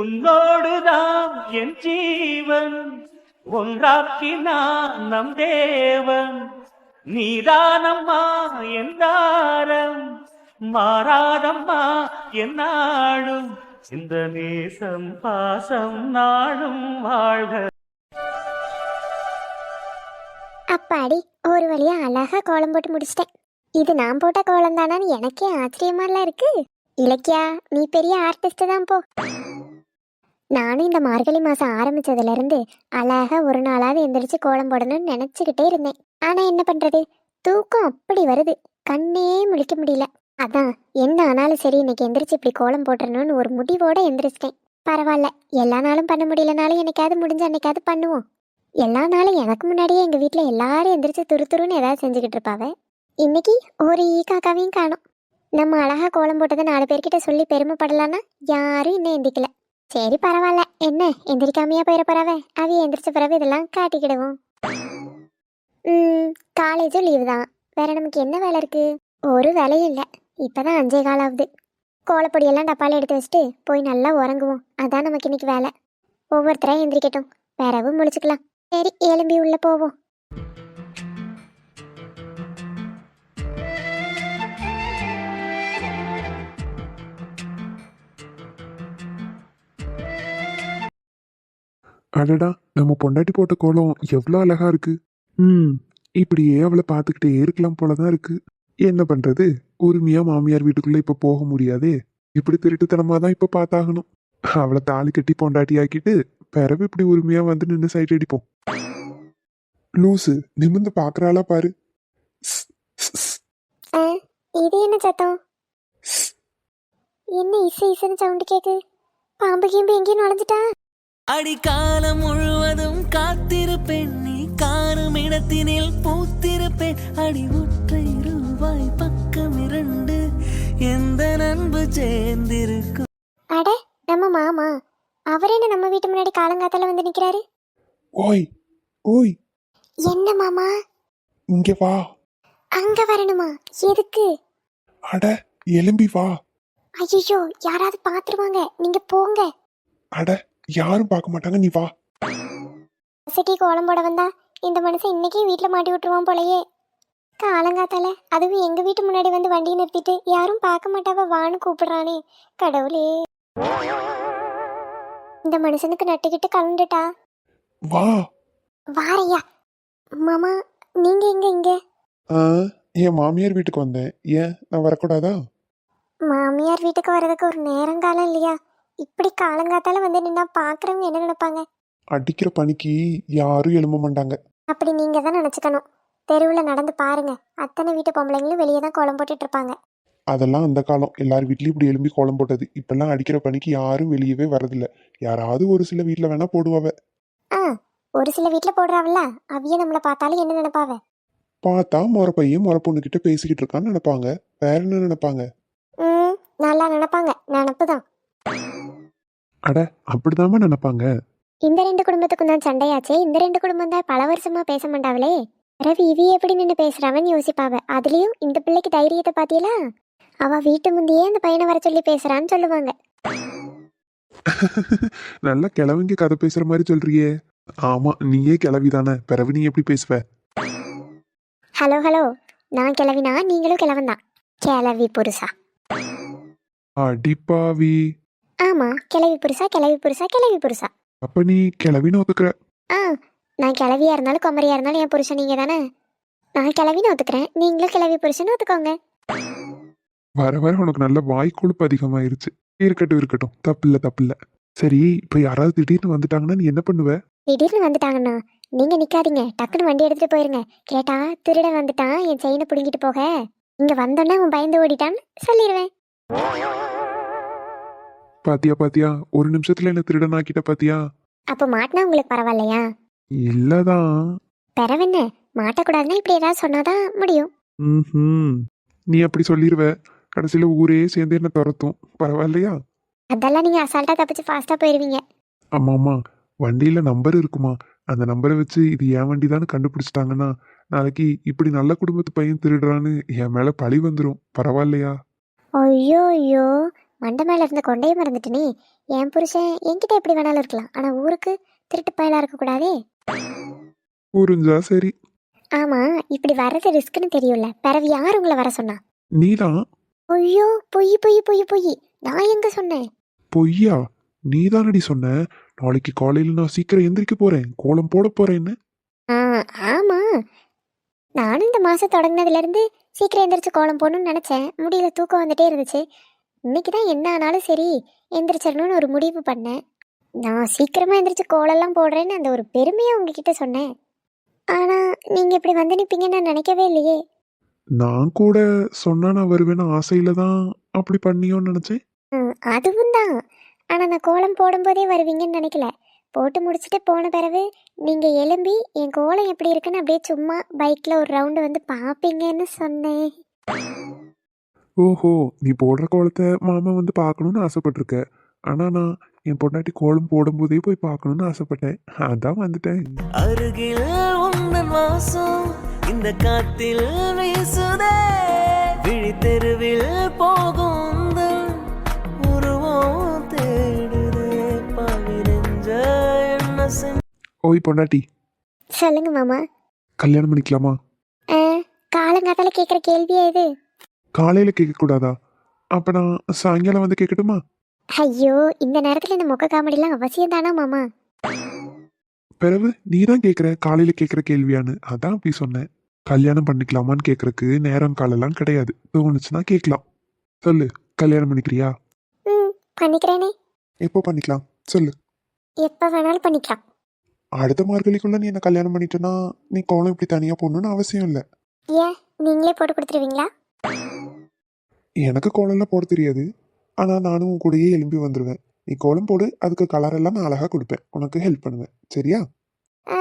உன்னோடுதான் என் ஜீவன் ஒன்றாக்கினான் நம் தேவன். நீதானம்மா என் தாரம் மாறாதம்மா என் நாடும் இந்த நேசம் பாசம் நாடும் வாழ்க. அப்பாடி, ஒரு வழியா அழகா கோலம் போட்டு முடிச்சிட்டேன். இது நான் போட்ட கோலம் தானான்னு எனக்கே ஆச்சரியமாலாம் இருக்கு. இலக்கியா, நீ பெரிய ஆர்டிஸ்ட் தான் போ. நானும் இந்த மார்கழி மாசம் ஆரம்பிச்சதுல இருந்து அழகா ஒரு நாளாவது எந்திரிச்சு கோலம் போடணும்னு நினைச்சுக்கிட்டே இருந்தேன். ஆனா என்ன பண்றது, தூக்கம் அப்படி வருது, கண்ணே முழிக்க முடியல. அதான் என்ன ஆனாலும் சரி, இன்னைக்கு எந்திரிச்சு இப்படி கோலம் போட்டுறணும்னு ஒரு முடிவோட எந்திரிச்சிட்டேன். பரவாயில்ல, எல்லா நாளும் பண்ண முடியலனாலும் என்னைக்காவது முடிஞ்ச அன்னைக்காவது பண்ணுவோம். எல்லா நாளும் எனக்கு முன்னாடியே எங்க வீட்டுல எல்லாரும் எந்திரிச்சு துருன்னு ஏதாவது செஞ்சுக்கிட்டு இருப்பாவ. இன்னைக்கு ஒரு ஈ காக்காவையும் காணும். நம்ம அழகா கோலம் போட்டதை 4 பேர்கிட்ட சொல்லி பெருமைப்படலான்னா யாரும் இன்னும் எந்திக்கல. சரி பரவாயில்ல, என்ன எந்திரிக்காமையா போயிட போறவ, அவைய எந்திரிச்ச பிறகு இதெல்லாம் காட்டிக்கிடுவோம். காலேஜும் லீவு தான், வேற நமக்கு என்ன வேலை இருக்கு? ஒரு வேலையும் இல்லை. இப்பதான் 5:15 ஆகுது. கோலப்பொடியெல்லாம் டப்பால எடுத்து வச்சுட்டு போய் நல்லா உறங்குவோம். அதான் நமக்கு இன்னைக்கு வேலை. ஒவ்வொருத்தரா எந்திரிக்கட்டும், வேறவும் முழிச்சுக்கலாம். சரி, எலும்பி உள்ள போவோம். அடடா, நம்ம பொண்டாட்டி போட்ட கோலம் எவ்வளோ அழகா இருக்கு. இப்படியே அவளை பார்த்துக்கிட்டே இருக்கலாம் போலதான் இருக்கு. என்ன பண்றது, உரிமையா மாமியார் வீட்டுக்குள்ள இப்ப போக முடியாதே. இப்படி திருட்டுத்தனமா தான் இப்ப பார்த்தாகணும். அவளை தாலி கட்டி பொண்டாட்டி ஆக்கிட்டு பிறகு இப்படி உரிமையா வந்து நின்று சைட் அடிப்போம். லூசு, நிமிந்து பாக்குறாளா பாரு. இது என்ன சத்தம்? என்ன இசை இசைன்னு சவுண்ட் கேக்கு? பாம்பு கீம்பு எங்கேயும் நுழைஞ்சிட்டா? அடிக்காலம் முழுவதும் காத்திருப்பேன், நீ காணும் இடத்தினில் பூத்திருப்பேன். அடி ஒற்றை ரூபாய் பக்கம் 2 எந்த நண்பு சேர்ந்திருக்கும். அட, நம்ம மாமா. அவர் என்ன நம்ம வீட்டு முன்னாடி காலங்காத்தால வந்து நிக்கிறாரு? ஓய் ஓய், என்ன மாமா? இங்க வா. அங்க வரணுமா? எதுக்கு? அட, எலும்பி வா. ஐயோ, யாராவது பாத்துருவாங்க, நீங்க போங்க. அட, யாரும் பார்க்க மாட்டாங்க, நீ வா. சிட்டி கோலம் போட வந்தா இந்த மனுஷன் இன்னைக்கு வீட்டுல மாட்டி விட்டுருவான் போலயே. காலங்காத்தால அதுவும் எங்க வீட்டு முன்னாடி வந்து வண்டியை நிறுத்திட்டு யாரும் பார்க்க மாட்டாவ வான்னு கூப்பிடுறானே. கடவுளே, இந்த மனுஷனுக்கு நட்டுக்கிட்டு கலந்துட்டா. வா. வாரையா. மாமா, நீங்க எங்க இங்க? என் மாமியார் வீட்டுக்கு வந்தேன். ஏன் நான் வரக்கூடாதா? மாமியார் வீட்டுக்கு வர்றதுக்கு ஒரு நேரங்காலம் இல்லையா? இப்படி காலங்காத்தால வந்து நின்னா பாக்குறவங்க என்ன நினைப்பாங்க? அடிக்கிற பனிக்கு யாரும் எழும்ப மாட்டாங்க. அப்படி நீங்க தான் நினைச்சுக்கணும். தெருவில் நடந்து பாருங்க, அத்தனை வீட்டு பொம்பளைங்களும் வெளியே தான் கோலம் போட்டுட்டு இருப்பாங்க. அதெல்லாம் அந்த காலம், எல்லார் வீட்லயும் இப்படி எழும்பி கோலம் போட்டது. இப்பெல்லாம் அடிக்கிற பனிக்கு யாரும் வெளியவே வரதில்ல. யாராவது ஒரு சில வீட்டுல வேணா போடுவாவ. ஒரு சில வீட்டுல போடுறாவல்ல, அவிய நம்மளை பார்த்தாலும் என்ன நினைப்பாவ? பார்த்தா முறை பையன் முறை பொண்ணு கிட்ட பேசிக்கிட்டு இருக்கான்னு நினைப்பாங்க. வேற என்ன நினைப்பாங்க? நல்லா நினைப்பாங்க, நினப்புதான். அட, அப்படிதாம நினைப்பாங்க. இந்த 2 குடும்பத்துக்கும் தான் சண்டையாச்சே. இந்த 2 குடும்பம் தான் பல வருஷமா பேச மாட்டாவளே. ரவி இவி எப்படி நின்று பேசுறாவன்னு யோசிப்பாவ. அதுலயும் இந்த பிள்ளைக்கு தைரியத்தை பாத்தீங்களா? அவ வீட்டு முந்தையே அந்த பையனை வர சொல்லி பேசுறான்னு சொல்லுவாங்க. நல்லா கிளவிங்க கதை பேசுற மாதிரி சொல்றியே. ஆமா, நீயே கிளவிதானே, பிறகு நீ எப்படி பேசுவ? ஹலோ ஹலோ, நான் கிளவினா நீங்களும் கிளவன் தான். கிளவி புருஷா. அடிப்பாவி. ஆமா, கிளவி புருஷா கிளவி புருஷா கிளவி புருஷா. அப்ப நீ கிளவின்னு ஒத்துக்கிற? நான் கிளவியா இருந்தாலும் குமரியா இருந்தாலும் என் புருஷன் நீங்க தானே. நான் கிளவின்னு ஒத்துக்கிறேன், நீங்களும் கிளவி புருஷன் ஒத்துக்கோங்க. வர வர உனக்கு நல்ல வாய்க்கொழுப்பு அதிகமாயிருச்சு. இருக்கட்டும், தப்பில்ல. சரி, இப்ப யாராவது திடீர்னு வந்துட்டாங்கன்னா நீ என்ன பண்ணுவ? திடீர்னு வந்துட்டாங்கண்ணா நீங்க நிக்காதீங்க, டக்குன்னு வண்டி எடுத்துட்டு போயிருங்க. கேட்டா திருட வந்துட்டான், என் செயினை புடுங்கிட்டு போக, இங்க வந்தோன்னே அவன் பயந்து ஓடிட்டான்னு சொல்லிடுவேன். பாத்தியா, ஒரு நிமிஷத்துல என்ன திருடனாக்கிட்ட பாத்தியா? அப்ப மாட்டினா உங்களுக்கு பரவாயில்லையா? இல்லதான். பெறவென்ன, மாட்டக்கூடாதுன்னா இப்படி ஏதாவது சொன்னாதான் முடியும். நீ அப்படி சொல்லிடுவ, கடைசியில ஊரே சேர்ந்து என்ன துரத்தும். பரவாயில்லையா? அதெல்லாம் நீங்க அசால்ட்டா தப்பிச்சு ஃபாஸ்டா போயிருவீங்க. ஆமாமா, வண்டியில நம்பர் இருக்குமா, அந்த நம்பரை வச்சு இது என் வண்டி தான் கண்டுபிடிச்சிட்டாங்கன்னா நாளைக்கு இப்படி நல்ல குடும்பத்து பையன் திருடுறான்னு என் மேல பழி வந்துடும். பரவாயில்லையா? ஐயோ, மண்டை மேல இருந்த கொண்டையை மறந்துட்டனே. என் புருஷன் என்கிட்ட எப்படி வேணாலும் இருக்கலாம், ஆனா ஊருக்கு திருட்டு பயலா இருக்கக்கூடாதே. புரிஞ்சா சரி. ஆமா, இப்படி வர்றது ரிஸ்க்னு தெரியும்ல, பிறகு யார் உங்களை வர சொன்னா? நீதான். ஐயோ, பொய் பொய் பொய் பொய். நான் எங்க சொன்னேன்? பொய்யா? நீதானடி சொன்ன நாளைக்கு காலையில நான் சீக்கிரம் எந்திரிக்க போறேன், கோலம் போட போறேன்னு. ஆ, ஆமா. நானும் இந்த மாசம் தொடங்கினதுல இருந்து சீக்கிரம் எந்திரிச்சு கோலம் போடணும்னு நினைச்சேன். முடியல, தூக்கம் வந்துட்டே இருந்துச்சு. இன்னைக்கு தான் என்ன ஆனாலும் சரி எந்திரிச்சிடணும்னு ஒரு முடிவு பண்ணேன். நான் சீக்கிரமா எந்திரிச்சு கோலம்லாம் போடுறேன்னு அந்த ஒரு பெருமையை உங்ககிட்ட சொன்னேன். ஆனா நீங்க இப்படி வந்து நிப்பீங்கன்னு நான் நினைக்கவே இல்லையே. நான் கூட சொன்னா நான் வருவேன்னு ஆசையில தான் அப்படி பண்ணியோன்னு நினைச்சேன். அதுவும் தான். ஆனா நான் கோலம் போடும்போதே வருவீங்கன்னு நினைக்கல. போட்டு முடிச்சுட்டு போன பிறகு நீங்க எழும்பி என் கோலம் எப்படி இருக்குன்னு அப்படியே சும்மா பைக்ல ஒரு ரவுண்டு வந்து பாப்பீங்கன்னு சொன்னேன். ஓஹோ, நீ போடுற கோலத்தை மாமா வந்து பார்க்கணும்னு ஆசைப்பட்டிருக்க. ஆனா நான் என் பொண்டாட்டி கோலம் போடும்போதே போய் பார்க்கணும்னு ஆசைப்பட்டேன், அதான் வந்துட்டேன். அருகில் உந்தன் வாசம் இந்த காத்தில் வீசுதே, விழித்தெருவில் போகும் உந்தன் உருவம் தேடுதே, பாவிரெஞ்ச என்ன செஞ்ச. ஓய் பொண்டாட்டி, சொல்லுங்க மாமா. கல்யாணம் பண்ணிக்கலாமா? காலங்காத்தால கேட்குற கேள்வியா இது? காலையில கேட்க கூடாதா? அப்ப நான் சாயங்காலம் வந்து கேட்கட்டுமா? ஐயோ, இந்த நேரத்துல இந்த மொக்க காமெடிலாம் அவசியம் தானா மாமா? பிறகு நீ தான் கேட்குற காலையில கேட்குற கேள்வியான்னு, அதான் அப்படி சொன்னேன். கல்யாணம் பண்ணிக்கலாமான்னு கேட்கறக்கு நேரம் காலெல்லாம் கிடையாது, தோணுச்சுன்னா கேட்கலாம். சொல்லு, கல்யாணம் பண்ணிக்கிறியா? ம், பண்ணிக்கிறேனே. எப்போ பண்ணிக்கலாம் சொல்லு. எப்போ வேணாலும் பண்ணிக்கலாம். அடுத்த மார்கழிக்குள்ள நீ என்ன கல்யாணம் பண்ணிட்டேன்னா நீ கோலம் இப்படி தனியா போடணும்னு அவசியம் இல்லை. ஏன், நீங்களே போட்டு கொடுத்துருவீங்களா? எனக்கு கோலம்லாம் போட தெரியாது, ஆனா நானும் உன் கூடயே எழும்பி வந்துடுவேன். நீ கோலம் போடு, அதுக்கு கலர் எல்லாம் நான் அழகா கொடுப்பேன், உனக்கு ஹெல்ப் பண்ணுவேன், சரியா? ஆ,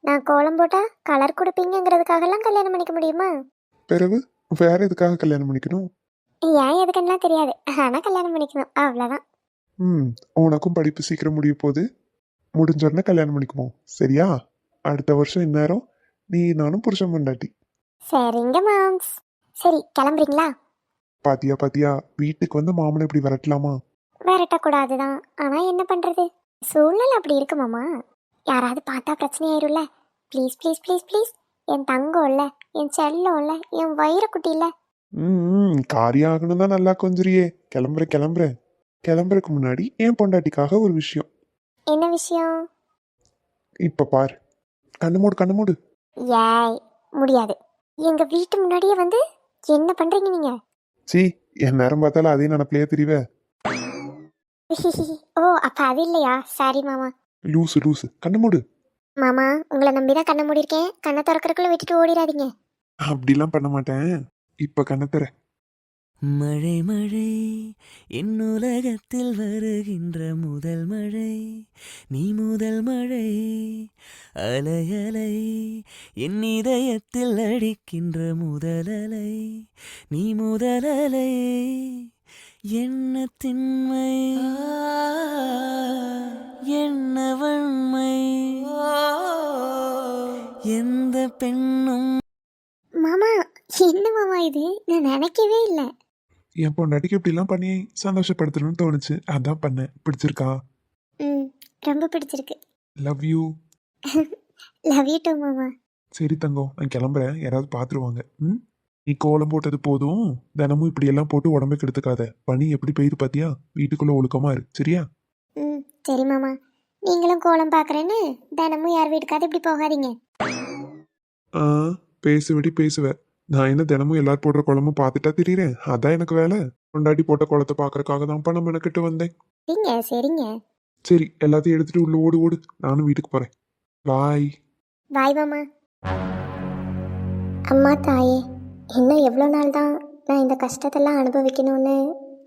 நான் கோலம் போட்டா கலர் கொடுப்பீங்கிறதுக்காகலாம் கல்யாணம் பண்ணிக்க முடியுமா? பிறகு வேற எதுக்காக கல்யாணம் பண்ணிக்கணும்? ஏன் எதுக்குன்னா தெரியாது, ஆனா கல்யாணம் பண்ணிக்கணும், அவ்வளோதான். உனக்கும் படிப்பு சீக்கிரம் முடிய போகுது, முடிஞ்சோடனே கல்யாணம் பண்ணிக்குவோம், சரியா? அடுத்த வருஷம் இந்நேரம் நீ நானும் புருஷன் பொண்டாட்டி. சரிங்க மாம்ஸ். சரி, கிளம்புறீங்களா? பாத்தியா பாத்தியா, வீட்டுக்கு வந்து மாமனை இப்படி விரட்டலாமா? விரட்டக்கூடாதுதான், ஆனா என்ன பண்றது, சூழ்நிலை அப்படி இருக்கு மாமா. யாராவது பார்த்தா பிரச்சனை ஆயிரும்ல. Please please please please. என் தங்கம் இல்ல, என் செல்லம் இல்ல, என் வயிறுக்குட்டி இல்ல. காரியம் ஆகணும் தான் நல்லா கொஞ்சிரியே. கிளம்புறேன் கிளம்புறேன். கிளம்புறதுக்கு முன்னாடி என் பொண்டாட்டிக்காக ஒரு விஷயம். என்ன விஷயம்? இப்ப பாரு, கண்ணு மூடு கண்ணு மூடு. ஏய், முடியாது. எங்க வீட்டு முன்னாடியே வந்து என்ன பண்றீங்க நீங்க? சி, என் நேரம் பார்த்தாலும் அதே நினப்பிலேயே தெரியவ. ஓ, அப்ப அது இல்லையா? சாரி மாமா. லூசு லூசு, கண்ணு மூடு. மாமா, உங்களை நம்பிதான் கண்ணை மூடிருக்கேன். கண்ணை திறக்கறதுக்குள்ள விட்டுட்டு ஓடிடாதீங்க. அப்படிலாம் பண்ண மாட்டேன். இப்ப கண்ணை தர. மழை மழை என் உலகத்தில் வருகின்ற முதல் மழை, நீ முதல் மழை. அலை அலை என் இதயத்தில் அடிக்கின்ற முதல் அலை, நீ முதல் அலை. என்ன திண்மை என்ன வன்மை, எந்த பெண்ணும். மாமா, என்ன மாமா இது? நான் நினைக்கவே இல்லை. என் பொண்டாட்டிக்கு இப்படிலாம் பண்ணி சந்தோஷப்படுத்தணும்னு தோணுச்சு, அதான் பண்ணேன். பிடிச்சிருக்கா? ரொம்ப பிடிச்சிருக்கு. Love you. Love you too மாமா. சரி தங்கம், நான் கிளம்புறேன், யாராவது பார்த்துருவாங்க. நீ கோலம் போட்டது போதும், தினமும் இப்படியெல்லாம் போட்டு உடம்புக்கு எடுத்துக்காத. பனி எப்படி பெய்யுது பாத்தியா? வீட்டுக்குள்ள ஒழுக்கமா இரு, சரியா? சரி மாமா. நீங்களும் கோலம் பார்க்குறேன்னு தினமும் யார் வீட்டுக்காவது இப்படி போகாதீங்க. பேசுவடி பேசுவ. நான் என்ன தினமும் எல்லாரும் போடுற கோலமும் பார்த்துட்டா திரியிறேன்? அதான் எனக்கு வேலை. பொண்டாட்டி போட்ட கோலத்தை பார்க்கறதுக்காக தான் நம்ம மெனக்கிட்டு வந்தேன். சரிங்க சரிங்க. சரி, எல்லாத்தையும் எடுத்துட்டு உள்ள ஓடு ஓடு, நானும் வீட்டுக்கு போறேன். பாய். பாய் மாமா. அம்மா தாயே, இன்னும் எவ்வளோ நாள் தான் நான் இந்த கஷ்டத்தெல்லாம் அனுபவிக்கணும்னு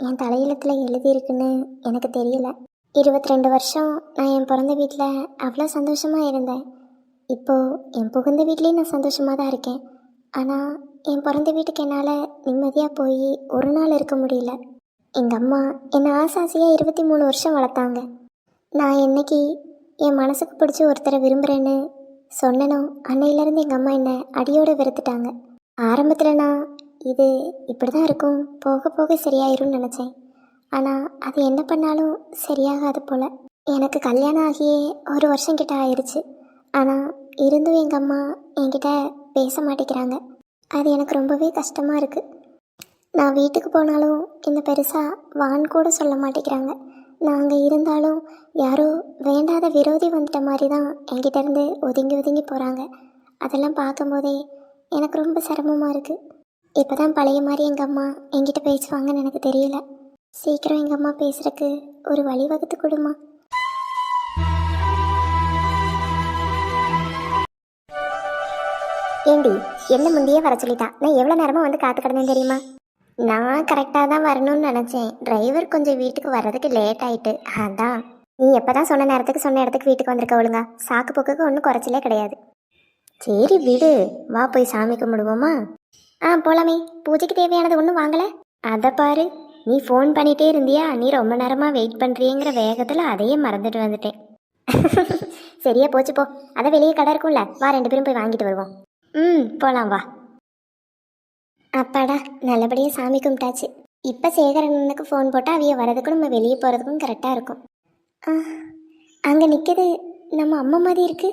என் தலையெழுத்தில் எழுதியிருக்குன்னு எனக்கு தெரியல. 22 வருஷம் நான் என் பிறந்த வீட்டில் அவ்வளோ சந்தோஷமாக இருந்தேன். இப்போது என் புகுந்த வீட்லேயும் நான் சந்தோஷமாக தான் இருக்கேன். ஆனால் என் பிறந்த வீட்டுக்கு என்னால் நிம்மதியாக போய் ஒரு நாள் இருக்க முடியல. எங்கள் அம்மா என்னை ஆசாசியாக 23 வருஷம் வளர்த்தாங்க. நான் என்னைக்கு என் மனசுக்கு பிடிச்சி ஒருத்தரை விரும்புகிறேன்னு சொன்னனோ அன்னையிலேருந்து எங்கள் அம்மா என்னை அடியோடு வெறுத்துட்டாங்க. ஆரம்பத்தில் நான் இது இப்படி தான் இருக்கும், போக போக சரியாயிரும்னு நினச்சேன். ஆனால் அது என்ன பண்ணாலும் சரியாகாது போல. எனக்கு கல்யாணம் ஆகியே 1 வருஷம் கிட்ட ஆயிடுச்சு. ஆனால் இருந்தும் எங்கள் அம்மா என்கிட்ட பேச மாட்டேங்கிறாங்க. அது எனக்கு ரொம்பவே கஷ்டமாக இருக்குது. நான் வீட்டுக்கு போனாலும் என்ன பெருசாக வான்னு கூட சொல்ல மாட்டேங்கிறாங்க. நான் அங்கே இருந்தாலும் யாரோ வேண்டாத விரோதி வந்துட்ட மாதிரி தான் என்கிட்ட இருந்து ஒதுங்கி ஒதுங்கி போகிறாங்க. அதெல்லாம் பார்க்கும்போதே எனக்கு ரொம்ப சிரமமாக இருக்குது. இப்போ தான் பழைய மாதிரி எங்கள் அம்மா என்கிட்ட பேசுவாங்கன்னு எனக்கு தெரியல. சீக்கிரம் எங்கள் அம்மா பேசுறதுக்கு ஒரு வழி வகுத்து கொடுமா. ஏண்டி என்ன முந்தையே வர சொல்லிட்டா? நான் எவ்வளோ நேரமாக வந்து காத்து கிடந்தேன் தெரியுமா? நான் கரெக்டாக தான் வரணும்னு நினச்சேன். டிரைவர் கொஞ்சம் வீட்டுக்கு வர்றதுக்கு லேட் ஆயிட்டு. அதான் நீ எப்போ தான் சொன்ன நேரத்துக்கு சொன்ன இடத்துக்கு வீட்டுக்கு வந்திருக்க ஒழுங்கா. சாக்கு போக்குக்கு ஒன்றும் குறைச்சலே கிடையாது. சரி விடு, வா போய் சாமி கும்பிடுவோமா? போலாமே. பூஜைக்கு தேவையானது ஒன்றும் வாங்கலை. அதை பாரு, நீ ஃபோன் பண்ணிகிட்டே இருந்தியா? நீ ரொம்ப நேரமாக வெயிட் பண்ணுறியங்கிற வேகத்தில் அதையே மறந்துட்டு வந்துட்டேன். சரியா போச்சு போ. அதை வெளியே கடை இருக்கும்ல, வா 2 பேரும் போய் வாங்கிட்டு வருவோம். போகலாம் வா. அப்பாடா, நல்லபடியாக சாமி கும்பிட்டாச்சு. இப்போ சேகரனுக்கு ஃபோன் போட்டால் அவைய வரதுக்கும் நம்ம வெளியே போகிறதுக்கும் கரெக்டாக இருக்கும். அங்கே நிற்கிறது நம்ம அம்மா மாதிரி இருக்கு.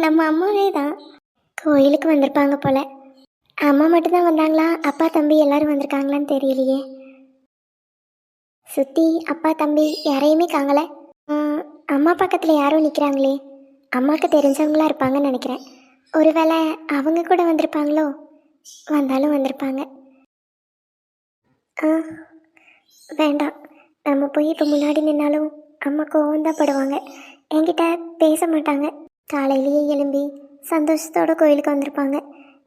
நம்ம அம்மாவே தான். கோயிலுக்கு வந்திருப்பாங்க போல. அம்மா மட்டும்தான் வந்தாங்களா? அப்பா தம்பி எல்லாரும் வந்திருக்காங்களான்னு தெரியலையே. சுற்றி அப்பா தம்பி யாரையுமே காங்கலை. அம்மா பக்கத்தில் யாரும் நிற்கிறாங்களே. அம்மாவுக்கு தெரிஞ்சவங்களா இருப்பாங்கன்னு நினைக்கிறேன். ஒருவேளை அவங்க கூட வந்திருப்பாங்களோ? வந்தாலும் வந்திருப்பாங்க. வேண்டாம், நம்ம போய் இப்போ முன்னாடி நின்னாலும் அம்மா கோவம் தான் படுவாங்க. என்கிட்ட பேச மாட்டாங்க. காலையிலேயே எழும்பி சந்தோஷத்தோட கோயிலுக்கு வந்திருப்பாங்க.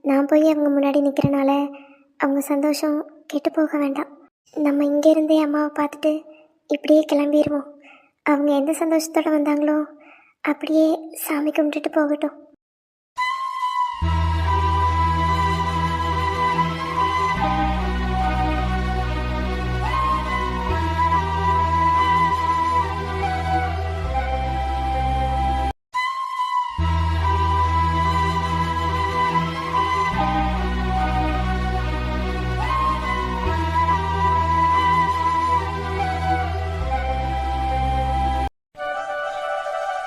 நான் போய் அவங்க முன்னாடி நிற்கிறனால அவங்க சந்தோஷம் கெட்டு போக வேண்டாம். நம்ம இங்கேருந்தே அம்மாவை பார்த்துட்டு இப்படியே கிளம்பிடுவோம். அவங்க எந்த சந்தோஷத்தோடு வந்தாங்களோ அப்படியே சாமி கும்பிட்டுட்டு போகட்டும்.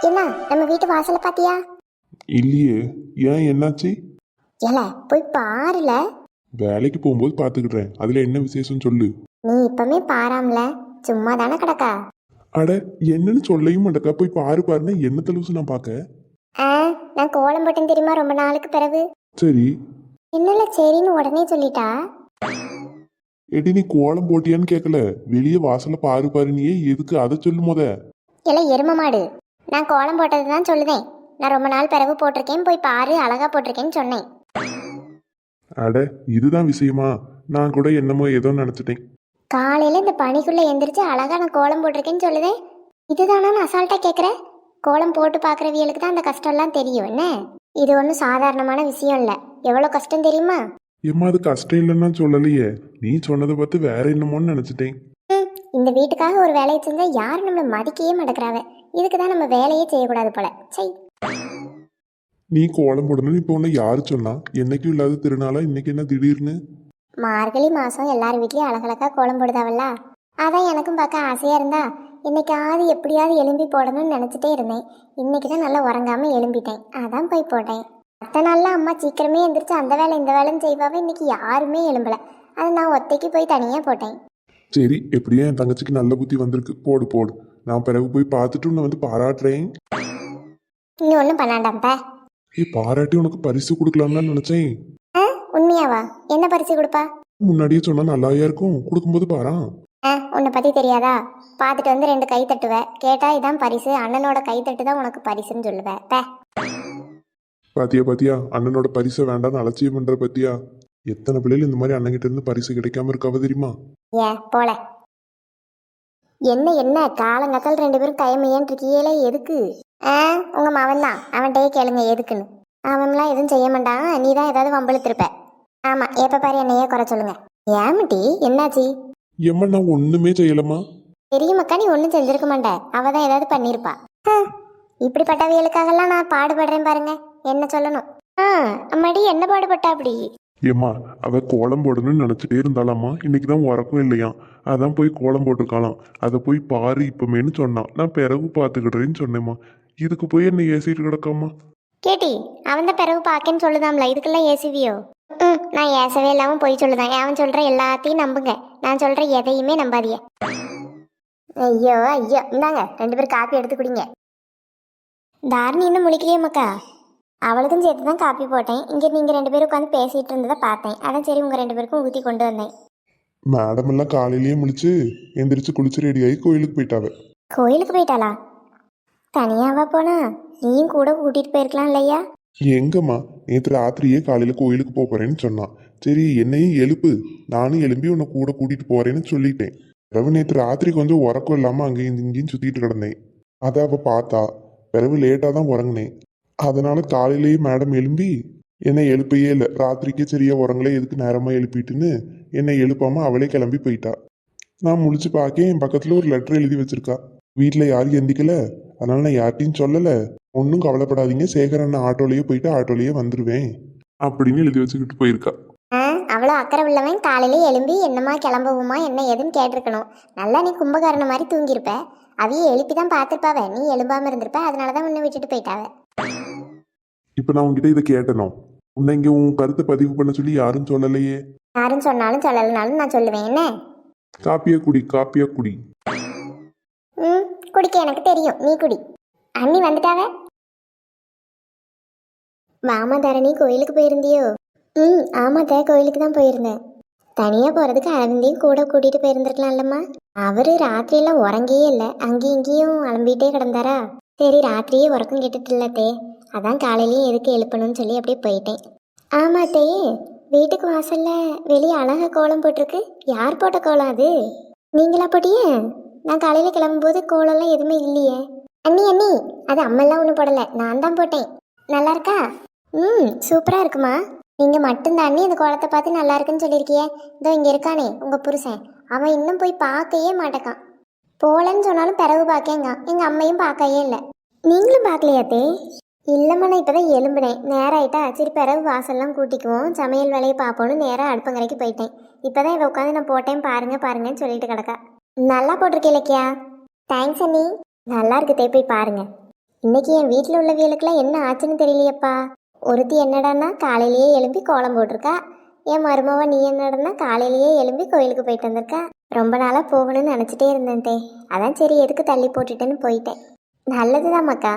என்ன, நம்ம வீட்டு வாசலை பாத்தியா? இல்லையே, ஏன் என்னாச்சு? ஏல போய் பாருல. வேலைக்கு போகும்போது பார்த்துக்கிடுறேன். அதில் என்ன விசேஷம் சொல்லு. நீ இப்பமே பாராமல, சும்மா தானே கிடக்கா. அட, என்னன்னு சொல்லையும் மாட்டக்கா. போய் பாரு பாருன்னா என்ன தலூசு நான் பார்க்க. நான் கோலம் போட்டேன் தெரியுமா ரொம்ப நாளுக்கு பிறகு. சரி. என்னல சரின்னு உடனே சொல்லிட்டா? எடி, நீ கோலம் போட்டியான்னு கேட்கல, வெளியே வாசல பாரு பாருனியே, எதுக்கு அதை சொல்லு முத. இல்ல எரும மாடு, நான் கோலம் போட்டது தான் சொல்லுதேன். நான் ரொம்ப நாள் பிறகு போட்டிருக்கேன், போய் பாரு அழகா போட்டிருக்கேன்னு சொன்னேன். அட, இதுதான் விஷயமா? நான் கூட என்னமோ ஏதோ நினைச்சிட்டேன். காலையில இந்த பனிக்குள்ள எந்திரிச்சு அழகா நான் கோலம் போட்டிருக்கேன்னு சொல்லுதேன். இதுதானா அசால்ட்டா கேட்குறேன்? கோலம் போட்டு பார்க்குறவியலுக்கு தான் அந்த கஷ்டம்லாம் தெரியும். என்ன, இது ஒன்றும் சாதாரணமான விஷயம் இல்லை. எவ்வளோ கஷ்டம் தெரியுமா? ஏம்மா, அது கஷ்டம் இல்லைன்னா சொல்லலையே. நீ சொன்னதை பார்த்து வேற என்னமோன்னு நினைச்சிட்டேன். இந்த வீட்டுக்காக ஒரு வேலையை செஞ்சா யாரும் நம்மளை மதிக்கவே மாட்டேங்கிறாவ. இதுக்கு தான் நம்ம வேலையே செய்யக்கூடாது போல. சை, நீ கோலம் போடணும்னு இப்போ உன்னை யாரு சொன்னா? என்னைக்கும் இல்லாத திருநாளா இன்னைக்கு என்ன திடீர்னு? மார்கழி மாதம் எல்லார் வீட்லேயும் அழகழகா கோலம் போடுதாவல்ல, அதான் எனக்கும் பார்க்க ஆசையாக இருந்தா இன்னைக்காவது எப்படியாவது எலும்பி போடணும்னு நினச்சிட்டே இருந்தேன். இன்னைக்கு தான் நல்லா உறங்காமல் எலும்பிட்டேன், அதான் போய் போட்டேன். மற்ற நாளில் அம்மா சீக்கிரமே எந்திரிச்சு அந்த வேலை இந்த வேலைன்னு செய்வாவே. இன்னைக்கு யாருமே எலும்பலை, அது நான் ஒத்தைக்கு போய் தனியாக போட்டேன். சரி, எப்படியும் என் தங்கச்சிக்கு நல்ல புத்தி வந்திருக்கு. போடு போடு, நான் பிறகு போய் பார்த்துட்டு உன்னை வந்து பாராட்டுறேன். இன்னும் ஒன்றும் பண்ணாண்டாம்ப்பா. பாராட்டி உனக்கு பரிசு கொடுக்கலாம்னு தான் நினைச்சேன். உண்மையாவா? என்ன பரிசு கொடுப்பா? முன்னாடியே சொன்னா நல்லாயா இருக்கும், கொடுக்கும்போது பாரா. உன்னை பற்றி தெரியாதா? பார்த்துட்டு வந்து 2 கை தட்டுவேன், கேட்டா இதான் பரிசு, அண்ணனோட கை தட்டு தான் உனக்கு பரிசுன்னு சொல்லுவேன். பாத்தியா பாத்தியா, அண்ணனோட பரிசை வேண்டாம்னு அலட்சியம் பண்ற பத்தியா? எத்தனை பிள்ளைகள் இந்த மாதிரி அண்ணன் கிட்ட இருந்து பரிசு கிடைக்காம இருக்காவ தெரியுமா? ஏன் போல என்ன காலங்கத்தால் 2 பேரும் கைமையன் இருக்கியலே, எதுக்கு? உங்க மவன் தான், அவன்கிட்டயே கேளுங்க எதுக்குன்னு. அவன்லாம் எதுவும் செய்ய மாட்டான், நீ தான் ஏதாவது வம்பளுத்திருப்ப. ஆமா, எப்ப பாரு என்னையே குறை சொல்லுங்க. ஏமாட்டி என்னாச்சு? ஏம்மா, நான் ஒண்ணுமே செய்யலமா. தெரியுமாக்கா, நீ ஒன்றும் செஞ்சிருக்க மாட்ட, அவ தான் ஏதாவது பண்ணியிருப்பா. இப்படிப்பட்டவியலுக்காகலாம் நான் பாடுபடுறேன் பாருங்க, என்ன சொல்லணும். அம்மாடி என்ன பாடுபட்டா அப்படி? ஏம்மா அவ கோலம் போடணும்னு நினைச்சிட்டே இருந்தாலாமா, இன்னைக்கு தான் உறக்கம் இல்லையா, அதான் போய் கோலம் போட்டிருக்காளாம். அதை போய் பாரு இப்பமேன்னு சொன்னான். நான் பிறகு பார்த்துக்கிடுறேன்னு சொன்னேம்மா. இதுக்கு போய் என்ன ஏசிட்டு கிடக்காமா? கேட்டி அவன் தான் பிறகு பார்க்கன்னு சொல்லுதாம்ல, இதுக்கெல்லாம் ஏசுவியோ? ம், நான் ஏசவே இல்லாமல் போய் சொல்லுதான். அவன் சொல்கிற எல்லாத்தையும் நம்புங்க, நான் சொல்கிற எதையுமே நம்பாதிய. ஐயோ ஐயோ, இந்தாங்க 2 பேரும் காப்பி எடுத்து குடிங்க. தாரணி இன்னும் முழிக்கலையே மக்கா? அவளுக்கும் சேர்த்து தான் காப்பி போட்டேன். இங்கே நீங்கள் 2 பேரும் உட்காந்து பேசிகிட்டு இருந்ததை பார்த்தேன். அதான் சரி உங்கள் 2 பேருக்கும் ஊற்றி கொண்டு வந்தேன். மேடம் எல்லாம் காலையிலேயே முழிச்சு எந்திரிச்சு குளிச்சு ரெடியாகி கோயிலுக்கு போயிட்டாவ. கோயிலுக்கு போயிட்டாளா? தனியாவா போனா? நீயும் கூட கூட்டிகிட்டு போயிருக்கலாம் இல்லையா? எங்கம்மா, நேற்று ராத்திரியே காலையில கோயிலுக்கு போறேன்னு சொன்னான். சரி என்னையும் எழுப்பு, நானும் எழும்பி உன்னை கூட கூட்டிட்டு போறேன்னு சொல்லிட்டேன். பிறகு நேற்று ராத்திரி கொஞ்சம் உறக்கம் இல்லாம அங்கேயும் இங்கேயும் சுத்திட்டு கிடந்தேன். அதை அவ பார்த்தா. பிறகு லேட்டா தான் உறங்கினேன். அதனால காலையிலேயே மேடம் எழும்பி என்னை எழுப்பையே இல்லை. ராத்திரிக்கே சரியா உறங்களே எதுக்கு நேரமா எழுப்பிட்டுன்னு என்னை எழுப்பாம அவளே கிளம்பி போயிட்டா. நான் முழிச்சு பார்க்க என் பக்கத்துல ஒரு லெட்டர் எழுதி வச்சிருக்கா. வீட்டில் யாரும் எந்திக்கல, அதனால நான் யார்ட்டையும் சொல்லல, ஒன்றும் கவலைப்படாதீங்க, சேகரன் ஆட்டோலயே போயிட்டு ஆட்டோலயே வந்துருவேன் அப்படின்னு எழுதி வச்சுக்கிட்டு போயிருக்கா. அவ்வளோ அக்கறை உள்ளவன் காலையிலே எழும்பி என்னம்மா கிளம்புவோமா என்ன ஏதுன்னு கேட்டிருக்கணும். நல்லா நீ கும்பகாரண மாதிரி தூங்கியிருப்ப. அதையே எழுப்பி தான் பார்த்துருப்பாவ, நீ எழும்பாம இருந்திருப்ப. அதனால தான் உன்னை விட்டுட்டு போயிட்டாவ. இப்போ நான் உங்ககிட்ட இதை கேட்டனோ, உன்னை இங்கே உன் கருத்தை பதிவு பண்ண சொல்லி யாரும் சொல்லலையே. யாரும் சொன்னாலும் சொல்லலைனாலும் நான் சொல்லுவேன். என்ன? காப்பியா குடி, காப்பியா குடி. ம், குடிக்க எனக்கு தெரியும், நீ குடி. அண்ணி வந்துட்டாவ? வாமா தரணி, கோயிலுக்கு போயிருந்தியோ? ம், ஆமாத்த, கோயிலுக்கு தான் போயிருந்தேன். தனியாக போகிறதுக்கு அரவிந்தையும் கூட கூட்டிகிட்டு போயிருந்துருக்கலாம் இல்லைம்மா? அவர் ராத்திரியெல்லாம் உறங்கியே இல்லை, அங்கேயும் இங்கேயும் அலம்பிகிட்டே கிடந்தாரா. சரி ராத்திரியே உறக்கம் கேட்டுட்டு இல்லத்தே, அதான் காலையிலேயும் எதுக்கு எழுப்பணும்னு சொல்லி அப்படியே போயிட்டேன். ஆமாத்தே, வீட்டுக்கு வாசல்ல வெளியே அழகாக கோலம் போட்டிருக்கு. யார் போட்ட கோலம் அது? நீங்களா போட்டியே? நான் காலையில் கிளம்பும்போது கோலம்லாம் எதுவுமே இல்லையே. அண்ணி அண்ணி, அது அம்மெல்லாம் ஒன்றும் போடலை, நான் தான் போட்டேன். நல்லா இருக்கா? ம், சூப்பராக இருக்குமா. நீங்கள் மட்டும்தான் அண்ணி இந்த கோலத்தை பார்த்து நல்லா இருக்குன்னு சொல்லியிருக்கியே. இதோ இங்கே இருக்கானே உங்கள் புருஷன், அவன் இன்னும் போய் பார்க்கவே மாட்டேக்கான். போலன்னு சொன்னாலும் பிறகு பார்க்கேங்க. எங்கள் அம்மையும் பார்க்கவே இல்லை. நீங்களும் பார்க்கலையாத்தே? இல்லைம்மா, நான் இப்போ தான் எலும்பினேன். நேரம் ஆயிட்டா, சரி பிறகு வாசல்லாம் கூட்டிக்குவோம், சமையல் வேலையை பார்ப்போன்னு நேராக அடுப்பங்கரைக்கு போயிட்டேன். இப்போ தான் இவ உட்காந்து நான் போட்டேன் பாருங்க பாருங்கன்னு சொல்லிட்டு கிடக்கா. நல்லா போட்டிருக்கே இலக்கியா. தேங்க்ஸ் அண்ணி. நல்லா இருக்குதே, போய் பாருங்க. இன்னைக்கு என் வீட்டில் உள்ளவியலுக்கெல்லாம் என்ன ஆச்சுன்னு தெரியலையப்பா. ஒருத்தி என்னடான்னா காலையிலேயே எழும்பி கோலம் போட்டிருக்கா. என் மருமவ நீ என்னடனா காலையிலேயே எழும்பி கோயிலுக்கு போயிட்டு வந்திருக்கா. ரொம்ப நாளாக போகணும்னு நினச்சிட்டே இருந்தேன். அதான் சரி எதுக்கு தள்ளி போட்டுட்டேன்னு போயிட்டேன். நல்லதுதான் மக்கா.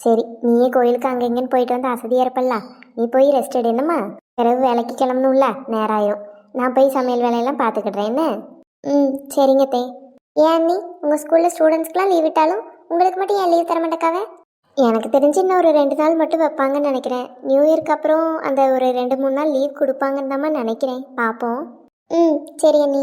சரி நீயே கோயிலுக்கு அங்கே இங்கேன்னு போயிட்டு வந்து அசதியாக இருப்பல்ல, நீ போய் ரெஸ்ட் எடு. என்னம்மா பிறகு வேலைக்கு கிளம்பணும்ல, நேரம் ஆயிரும். நான் போய் சமையல் வேலையெல்லாம் பார்த்துக்கிடுறேன். என்ன? ம், சரிங்க தே. ஏன் அண்ணி, உங்கள் ஸ்கூலில் ஸ்டூடெண்ட்ஸ்க்குலாம் லீவ் விட்டாலும் உங்களுக்கு மட்டும் ஏன் லீவ் தர மாட்டேக்காவே? எனக்கு தெரிஞ்சு இன்னும் ஒரு 2 நாள் மட்டும் வைப்பாங்கன்னு நினைக்கிறேன். நியூ இயர்க்கு அப்புறம் அந்த ஒரு 2-3 நாள் லீவ் கொடுப்பாங்கன்னு தான் நினைக்கிறேன். பார்ப்போம். ம், சரி அண்ணி.